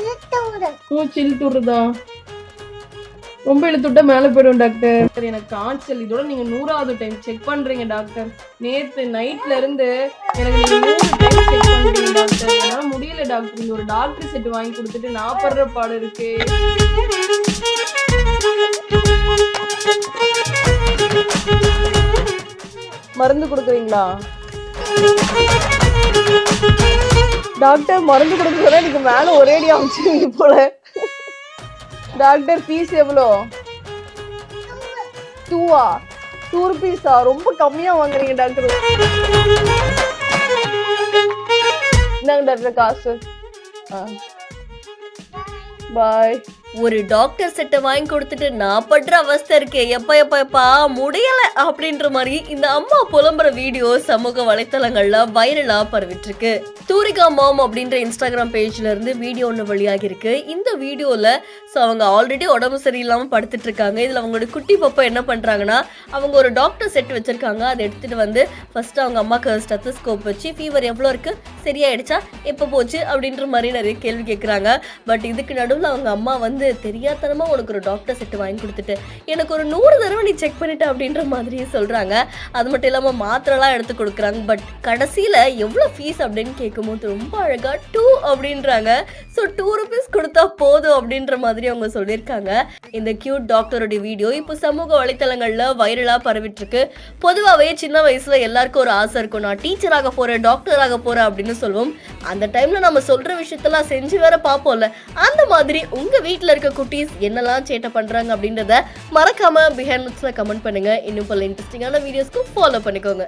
இழுத்துடுறதா? ரொம்ப இழுத்துட்டா மேல போயிடும் டாக்டர். எனக்கு காய்ச்சல். இதோட நீங்க 100வது டைம் செக் பண்றீங்க டாக்டர். நேத்து நைட்ல இருந்து எனக்கு நீங்க 100 டைம் செக் பண்றீங்க டாக்டர். என்னால முடியல டாக்டர். நீங்க ஒரு டாக்டர் செட் வாங்கி கொடுத்துட்டு நான் படுற பாடு இருக்கு. மருந்து கொடுக்குறீங்களா டாக்டர்? மருந்து கொடுக்குறதா எனக்கு மேல ஒரேடி அமைச்சிருங்க போல. டாக்டர் ஃபீஸ் எவ்வளோ? 2 rupees? ரொம்ப கம்மியா வாங்குறீங்க டாக்டர். என்னங்க டாக்டர் காசு? பாய். ஒரு டாக்டர் செட்டை வாங்கி கொடுத்துட்டு நான் படுற அவஸ்தை இருக்கே, எப்பா முடியல அப்படின்ற மாதிரி இந்த அம்மா புலம்புற வீடியோ சமூக வலைத்தளங்கள்ல வைரலா பரவிட்டு இருக்கு. தூரிகா மாம் அப்படின்ற இன்ஸ்டாகிராம் பேஜ்ல இருந்து வீடியோ ஒன்று வெளியாகி இருக்கு. இந்த வீடியோல அவங்க ஆல்ரெடி உடம்பு சரியில்லாம படுத்துட்டு இருக்காங்க. இதுல அவங்களோட குட்டி பாப்பா என்ன பண்றாங்கன்னா, அவங்க ஒரு டாக்டர் செட் வச்சிருக்காங்க. அதை எடுத்துட்டு வந்து ஃபர்ஸ்ட் அவங்க அம்மாக்கு ஸ்டெத்தஸ்கோப் வச்சு ஃபீவர் எவ்வளோ இருக்கு, சரியாயிடுச்சா, எப்போ போச்சு அப்படின்ற மாதிரி நிறைய கேள்வி கேட்குறாங்க. பட் இதுக்கு நடுவில் அவங்க அம்மா வந்து தெரியாதனமா உனக்கு ஒரு டாக்டர் செட் வாங்கி கொடுத்துட்டு எனக்கு ஒரு 100 தடவை நீ செக் பண்ணிட்ட அப்படின்ற மாதிரி சொல்றாங்க. அது மட்டும் இல்லாம மாத்திரைலாம் எடுத்து கொடுக்குறாங்க. பட் கடைசியில எவ்வளவு ஃபீஸ் அப்படின்னு கேட்கும்போது ரொம்ப அழகா 2 அப்படின்றாங்க. ஸோ 2 rupees கொடுத்தா போதும் அப்படின்ற மாதிரி அவங்க சொல்லியிருக்காங்க. இந்த கியூட் டாக்டரோட வீடியோ இப்போ சமூக வலைத்தளங்கள்ல வைரலா பரவிட்டு இருக்கு. பொதுவாகவே சின்ன வயசுல எல்லாருக்கும் ஒரு ஆசை இருக்கும், நான் டீச்சராக போறேன், டாக்டராக போறேன் அப்படின்னு சொல்லுவோம். அந்த டைம்ல நம்ம சொல்ற விஷயத்தெல்லாம் செஞ்சு வேற பார்ப்போம்ல. அந்த மாதிரி உங்க வீட்டுல இருக்க குட்டீஸ் என்னெல்லாம் சேட்டை பண்றாங்க அப்படின்றத மறக்காம பிஹைண்ட் நோட்ஸ்ல கமெண்ட் பண்ணுங்க. இன்னும் பல இன்ட்ரெஸ்டிங்கான வீடியோஸ்க்கு ஃபாலோ பண்ணிக்கோங்க.